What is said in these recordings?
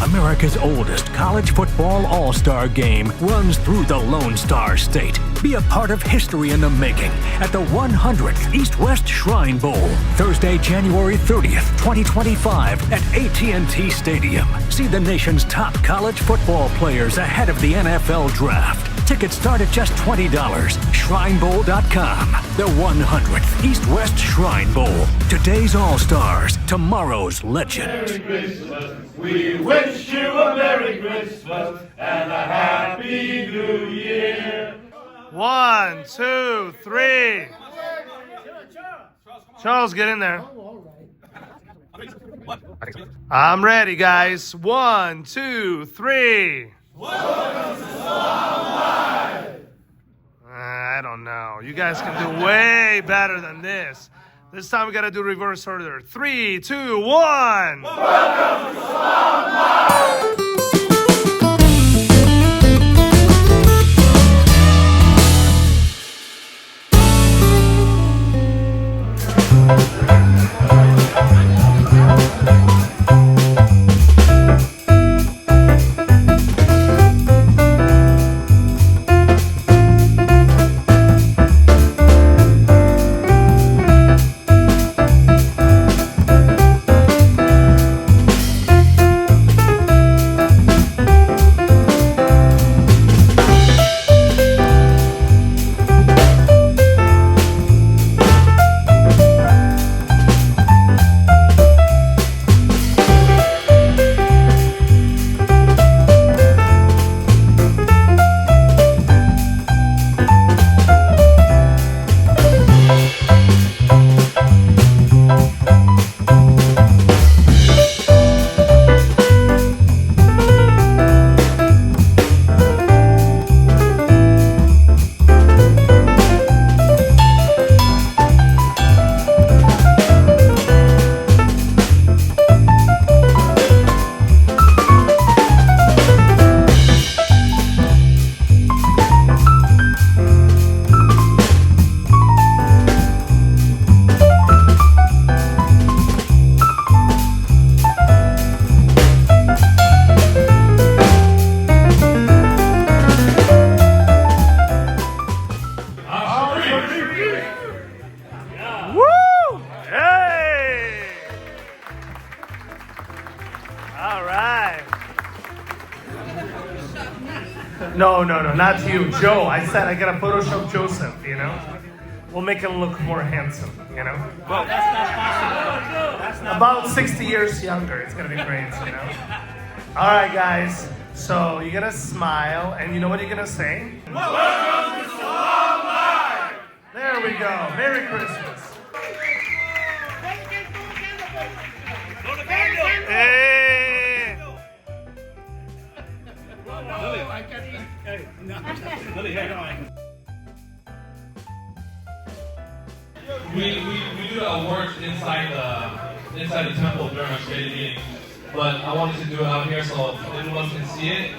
America's oldest college football all-star game runs through the Lone Star State. Be a part of history in the making at the 100th East-West Shrine Bowl, Thursday, January 30th, 2025 at AT&T Stadium. See the nation's top college football players ahead of the NFL Draft. Tickets start at just $20. ShrineBowl.com. The 100th East-West Shrine Bowl. Today's All-Stars, tomorrow's legend. Merry Christmas. We wish you a Merry Christmas and a Happy New Year. 1, 2, 3. Charles, get in there. I'm ready, guys. 1, 2, 3. Welcome to Salaam Live. I don't know. You guys can do way better than this. This time we gotta do reverse order. 3, 2, 1. Welcome to Salaam Live. No, not you, Joe. I said I gotta Photoshop Joseph, you know? We'll make him look more handsome, you know? Well, that's possible. About 60 years younger. It's gonna be great, you know? All right, guys. So you're gonna smile, and you know what you're gonna say? Welcome to Salaam Live. There we go. Merry Christmas. Hey! We do awards inside the temple during our state meeting, but I wanted to do it out here so everyone can see it.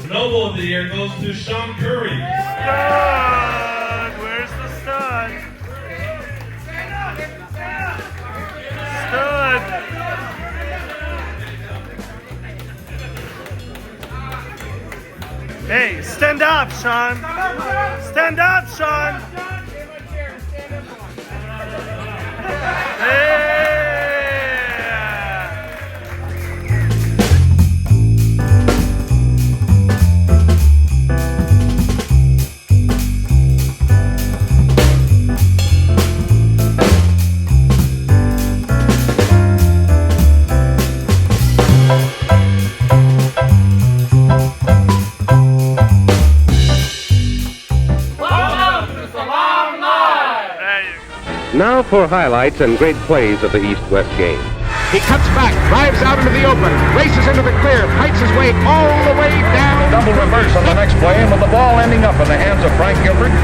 Noble of the Year goes to Sean Curry. Stud! Where's the stud? Stud! Hey, stand up, Sean! Stand up, Sean! Hey! for highlights and great plays of the East-West game. He cuts back, drives out into the open, races into the clear, fights his way all the way down. Double reverse on the next play, and with the ball ending up in the hands of Frank Gilbert.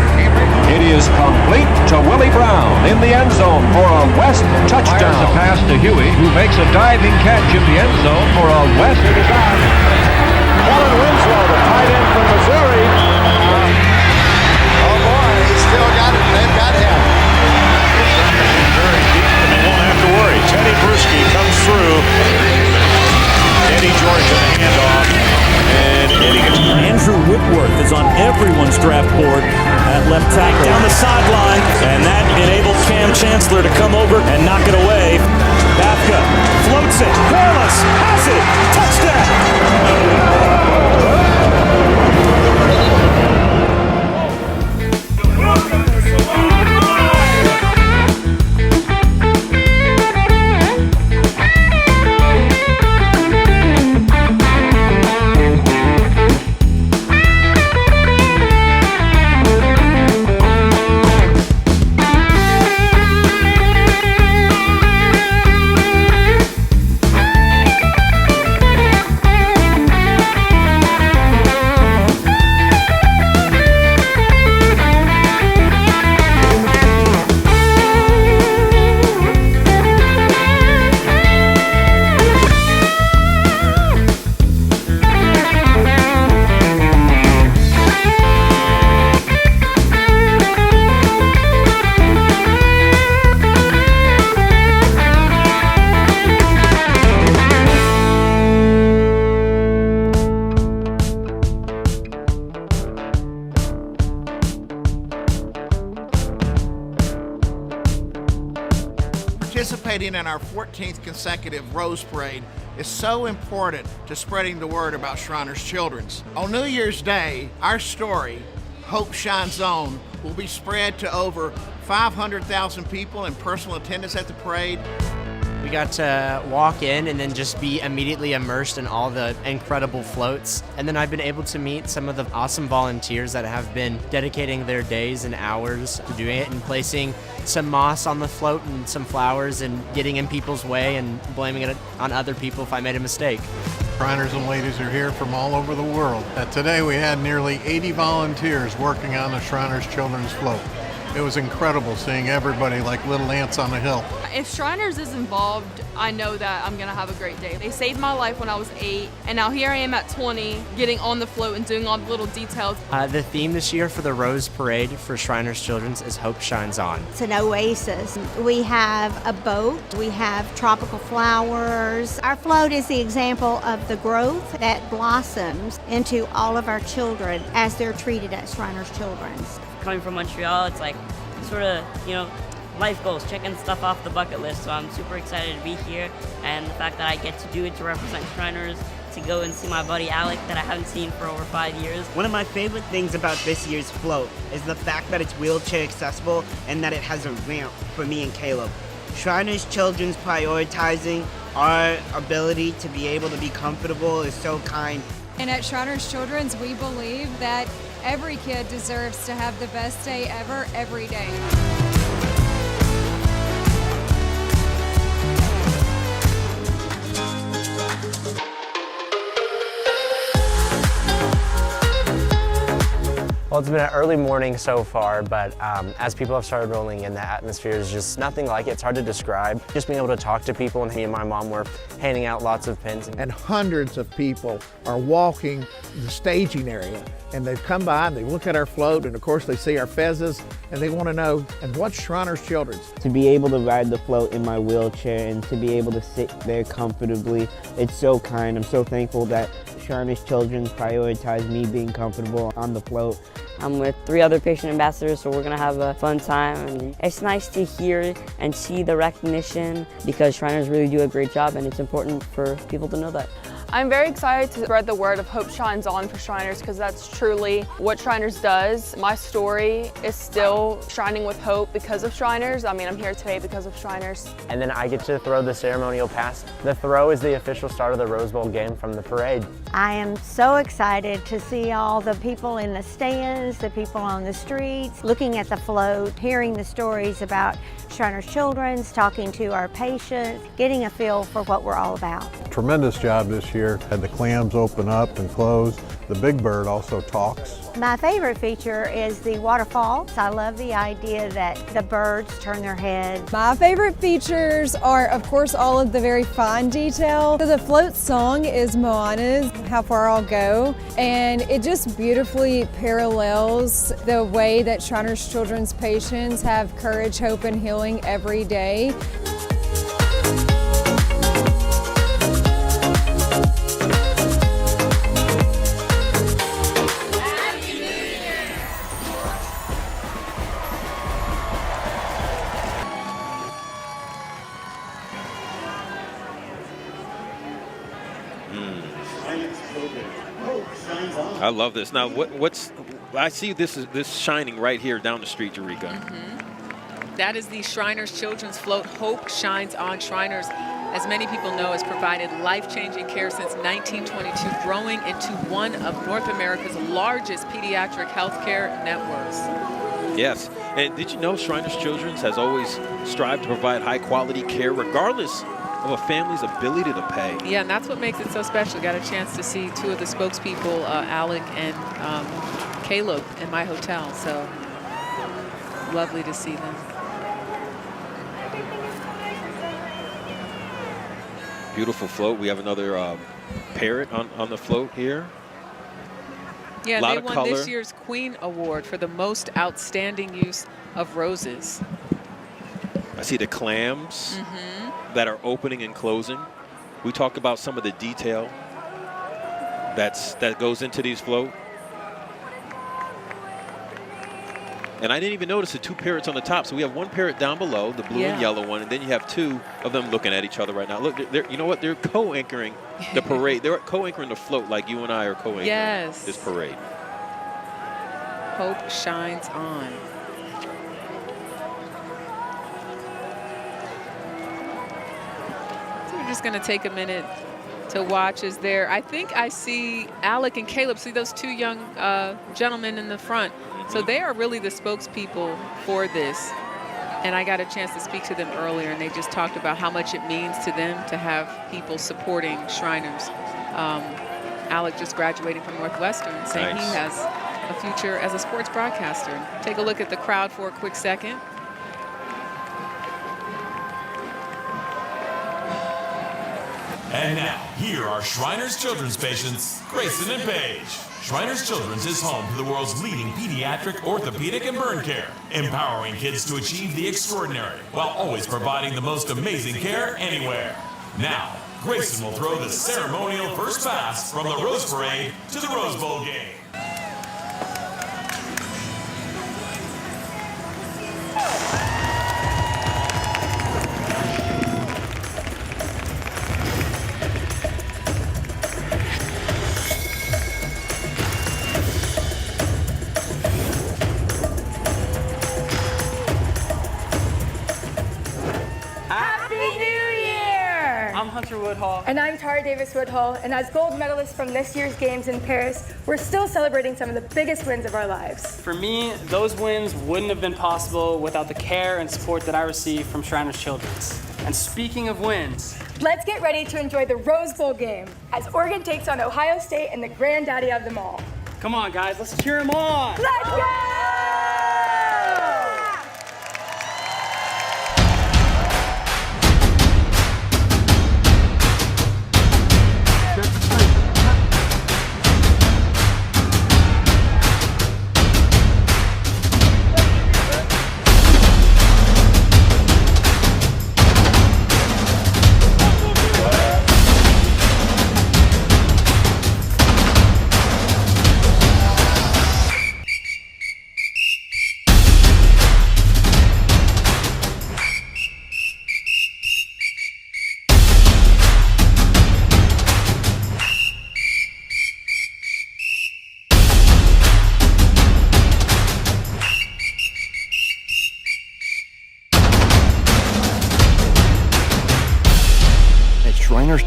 It is complete to Willie Brown in the end zone for a West touchdown. Fires a pass to Huey, who makes a diving catch in the end zone for a West touchdown. Kellen Winslow, the tight end from Missouri. Oh boy, he's still got it. They've got him. Very deep, and they won't have to worry. Teddy Bruschi comes through. Eddie George in the handoff. And Eddie gets Andrew Whitworth is on everyone's draft board at left tackle. Down the sideline, and that enables Cam Chancellor to come over and knock it away. Bafka floats it. Wallace has it. Touchdown! Participating in our 14th consecutive Rose Parade is so important to spreading the word about Shriners Children's. On New Year's Day, our story, Hope Shines On, will be spread to over 500,000 people in personal attendance at the parade. We got to walk in and then just be immediately immersed in all the incredible floats. And then I've been able to meet some of the awesome volunteers that have been dedicating their days and hours to doing it and placing some moss on the float and some flowers and getting in people's way and blaming it on other people if I made a mistake. Shriners and ladies are here from all over the world. Today we had nearly 80 volunteers working on the Shriners Children's Float. It was incredible seeing everybody like little ants on a hill. If Shriners is involved, I know that I'm gonna have a great day. They saved my life when I was 8, and now here I am at 20, getting on the float and doing all the little details. The theme this year for the Rose Parade for Shriners Children's is Hope Shines On. It's an oasis. We have a boat, we have tropical flowers. Our float is the example of the growth that blossoms into all of our children as they're treated at Shriners Children's. Coming from Montreal, it's like sort of, life goals, checking stuff off the bucket list. So I'm super excited to be here, and the fact that I get to do it to represent Shriners, to go and see my buddy Alec that I haven't seen for over 5 years. One of my favorite things about this year's float is the fact that it's wheelchair accessible and that it has a ramp for me and Caleb. Shriners Children's prioritizing our ability to be able to be comfortable is so kind. And at Shriners Children's, we believe that every kid deserves to have the best day ever, every day. Well, it's been an early morning so far, but as people have started rolling in, the atmosphere is just nothing like it. It's hard to describe. Just being able to talk to people, and me and my mom were handing out lots of pins. And hundreds of people are walking the staging area, and they've come by and they look at our float, and of course they see our fezzes, and they want to know, and what's Shriners Children's? To be able to ride the float in my wheelchair and to be able to sit there comfortably, it's so kind. I'm so thankful that Shriners Children's prioritized me being comfortable on the float. I'm with 3 other patient ambassadors, so we're gonna have a fun time. And it's nice to hear and see the recognition because Shriners really do a great job, and it's important for people to know that. I'm very excited to spread the word of Hope Shines On for Shriners because that's truly what Shriners does. My story is still shining with hope because of Shriners. I mean, I'm here today because of Shriners. And then I get to throw the ceremonial pass. The throw is the official start of the Rose Bowl game from the parade. I am so excited to see all the people in the stands, the people on the streets, looking at the float, hearing the stories about Shriners Children's, talking to our patients, getting a feel for what we're all about. Tremendous job this year. Had the clams open up and close. The Big Bird also talks. My favorite feature is the waterfalls. I love the idea that the birds turn their heads. My favorite features are, of course, all of the very fine detail. So the float song is Moana's How Far I'll Go, and it just beautifully parallels the way that Shriners Children's patients have courage, hope, and healing every day. I love this. Now, I see this shining right here down the street, Eureka. That is the Shriners Children's Float. Hope Shines On. Shriners, as many people know, has provided life-changing care since 1922, growing into one of North America's largest pediatric healthcare networks. Yes, and did you know Shriners Children's has always strived to provide high-quality care regardless of a family's ability to pay. Yeah, and that's what makes it so special. Got a chance to see two of the spokespeople, Alec and Caleb, in my hotel, so lovely to see them. Beautiful float. We have another parrot on the float here. Yeah, they won color. This year's Queen Award for the most outstanding use of roses. I see the clams that are opening and closing. We talked about some of the detail that goes into these float. And I didn't even notice the two parrots on the top. So we have one parrot down below, the blue and yellow one, and then you have two of them looking at each other right now. Look, you know what? They're co-anchoring the parade. They're co-anchoring the float like you and I are co-anchoring this parade. Hope shines on. So we're just going to take a minute to watch as there. I think I see Alec and Caleb. See those two young gentlemen in the front. So they are really the spokespeople for this. And I got a chance to speak to them earlier, and they just talked about how much it means to them to have people supporting Shriners. Alec just graduated from Northwestern, saying he has a future as a sports broadcaster. Take a look at the crowd for a quick second. And now, here are Shriners Children's patients, Grayson and Paige. Shriners Children's is home to the world's leading pediatric, orthopedic, and burn care, empowering kids to achieve the extraordinary while always providing the most amazing care anywhere. Now, Grayson will throw the ceremonial first pass from the Rose Parade to the Rose Bowl game. And I'm Tara Davis Woodhull, and as gold medalists from this year's Games in Paris, we're still celebrating some of the biggest wins of our lives. For me, those wins wouldn't have been possible without the care and support that I received from Shriners Children's. And speaking of wins, let's get ready to enjoy the Rose Bowl game as Oregon takes on Ohio State and the granddaddy of them all. Come on, guys, let's cheer them on. Let's go!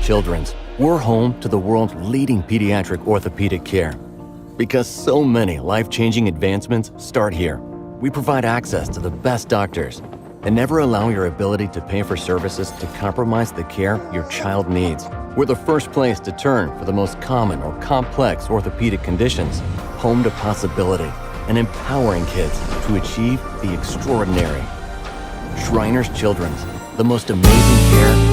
Children's, we're home to the world's leading pediatric orthopedic care. Because so many life-changing advancements start here. We provide access to the best doctors and never allow your ability to pay for services to compromise the care your child needs. We're the first place to turn for the most common or complex orthopedic conditions, home to possibility and empowering kids to achieve the extraordinary. Shriners Children's, the most amazing care